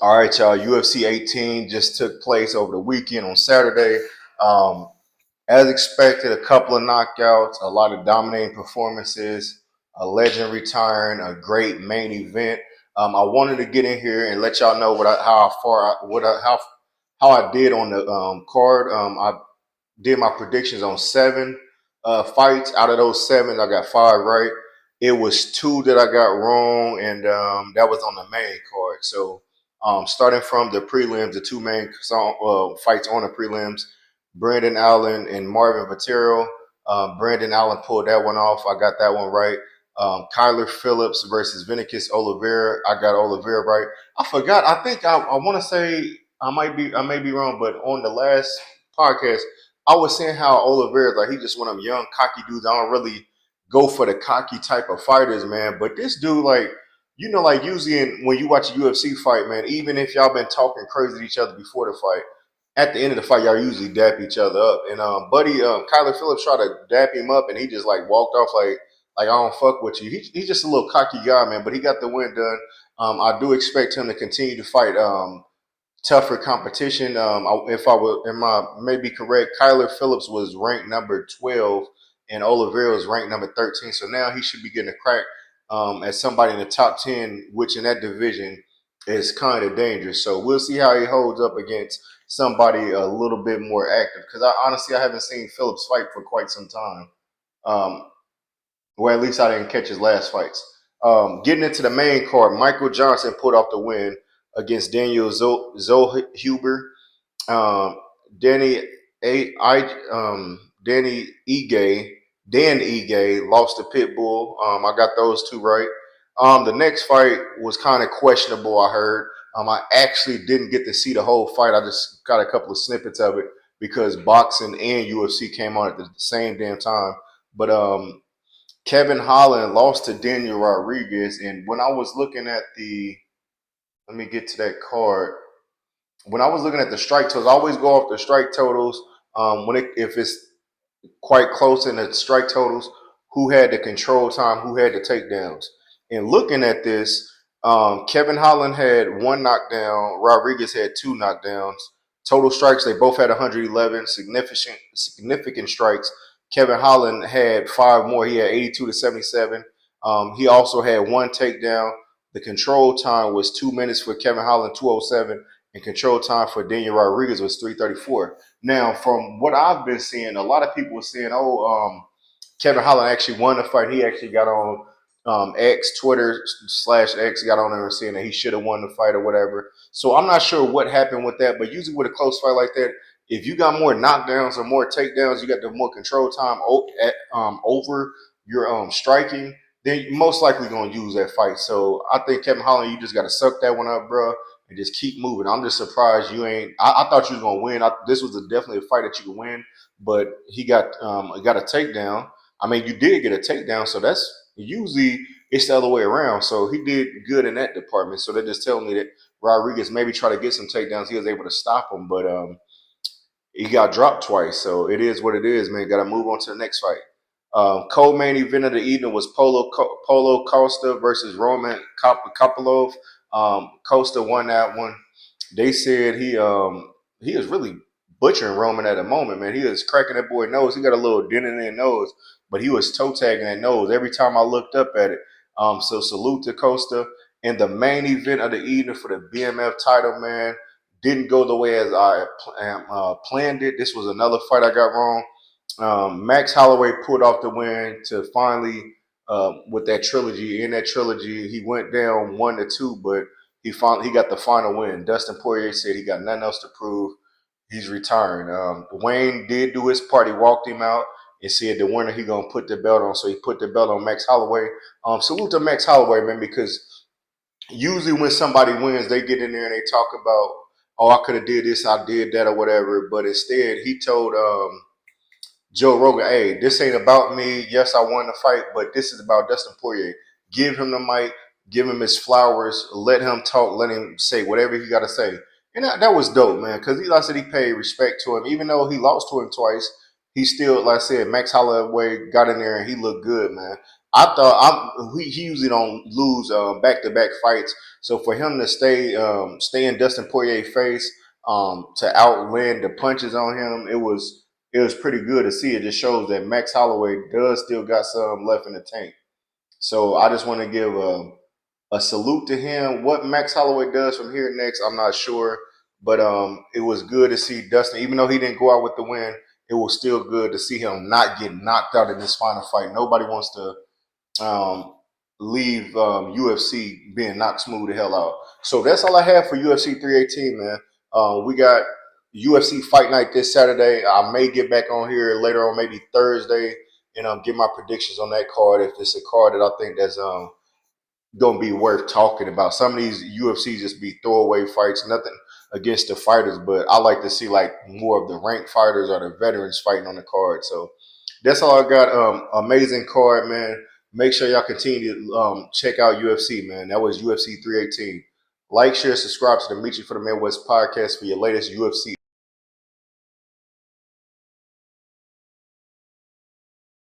All right, y'all. UFC 18 just took place over the weekend on Saturday. Um, as expected, a couple of knockouts, a lot of dominating performances, a legend retiring, a great main event. I wanted to get in here and let y'all know how I did on the card. I did my predictions on seven fights. Out of those seven, I got five right. It was two that I got wrong, and that was on the main card. So, starting from the prelims, the two main fights on the prelims, Brandon Allen and Marvin Vatero. Brandon Allen pulled that one off. I got that one right. Kyler Phillips versus Vinicius Oliveira. I got Oliveira right. I forgot. I think I want to say I may be wrong, but on the last podcast, I was saying how Oliveira, like he just one of them young, cocky dudes. I don't really go for the cocky type of fighters, man. But this dude, like, like usually when you watch a UFC fight, man, even if y'all been talking crazy to each other before the fight, at the end of the fight, y'all usually dap each other up. And buddy, Kyler Phillips tried to dap him up, and he just like walked off like I don't fuck with you. He's just a little cocky guy, man. But he got the win done. I do expect him to continue to fight. Tougher competition. If I would, am I maybe correct? Kyler Phillips was ranked number 12, and Oliveira was ranked number 13. So now he should be getting a crack as somebody in the top 10, which in that division is kind of dangerous. So we'll see how he holds up against somebody a little bit more active. Because I haven't seen Phillips fight for quite some time. Um, well, at least I didn't catch his last fights. Getting into the main card, Michael Johnson put off the win against Daniel Zohuber. Um, Danny A. Danny Ige, Dan Ige lost to Pitbull. I got those two right. The next fight was kind of questionable. I heard. I actually didn't get to see the whole fight. I just got a couple of snippets of it because boxing and UFC came on at the same damn time. But Kevin Holland lost to Daniel Rodriguez, and when I was looking at let me get to that card. When I was looking at the strike totals, I always go off the strike totals. If it's quite close in the strike totals, who had the control time, who had the takedowns. And looking at this, Kevin Holland had one knockdown, Rodriguez had two knockdowns. Total strikes, they both had 111 significant strikes. Kevin Holland had five more. He had 82 to 77. He also had one takedown. The control time was 2 minutes for Kevin Holland, 207, and control time for Daniel Rodriguez was 334. Now, from what I've been seeing, a lot of people were saying, "Oh, Kevin Holland actually won the fight. He actually got on X, Twitter/X, got on there and saying that he should have won the fight or whatever." So I'm not sure what happened with that, but usually with a close fight like that, if you got more knockdowns or more takedowns, you got the more control time over your striking, then you're most likely going to use that fight. So I think Kevin Holland, you just got to suck that one up, bro, and just keep moving. I'm just surprised you ain't. I thought you was gonna win. This was definitely a fight that you could win, but he got a takedown. I mean, you did get a takedown, so that's usually it's the other way around. So he did good in that department. So they're just telling me that Rodriguez maybe try to get some takedowns. He was able to stop him, but he got dropped twice. So it is what it is, man. Got to move on to the next fight. Co-main event of the evening was Polo Costa versus Roman Kopilov. Costa won that one. They said he is really butchering Roman at the moment, man. He was cracking that boy nose. He got a little dent in his nose, but he was toe tagging that nose every time I looked up at it. So salute to Costa. And the main event of the evening for the BMF title, man, didn't go the way as I planned it. This was another fight I got wrong. Max Holloway pulled off the win to finally, with that trilogy. In that trilogy, he went down 1-2, but he got the final win. Dustin Poirier said he got nothing else to prove. He's retiring. Wayne did do his part. He walked him out and said the winner he gonna put the belt on. So he put the belt on Max Holloway. Salute to Max Holloway, man, because usually when somebody wins, they get in there and they talk about, oh, I could have did this, I did that, or whatever. But instead, he told Joe Rogan, hey, this ain't about me. Yes, I won the fight, but this is about Dustin Poirier. Give him the mic, give him his flowers, let him talk, let him say whatever he got to say. And that was dope, man, because like I said, he paid respect to him. Even though he lost to him twice, he still, like I said, Max Holloway got in there and he looked good, man. I thought he usually don't lose back-to-back fights. So for him to stay in Dustin Poirier's face, to outland the punches on him, it was pretty good to see. It just shows that Max Holloway does still got some left in the tank. So I just want to give a salute to him. What Max Holloway does from here next, I'm not sure. But it was good to see Dustin, even though he didn't go out with the win, it was still good to see him not get knocked out in this final fight. Nobody wants to leave UFC being knocked smooth the hell out. So that's all I have for UFC 318, man. We got UFC Fight Night this Saturday. I may get back on here later on, maybe Thursday, and give my predictions on that card if it's a card that I think that's gonna be worth talking about. Some of these UFC just be throwaway fights, nothing against the fighters, but I like to see like more of the ranked fighters or the veterans fighting on the card. So that's all I got. Amazing card, man. Make sure y'all continue to check out UFC, man. That was UFC 318. Like, share, subscribe to the Mechee for the Midwest podcast for your latest UFC.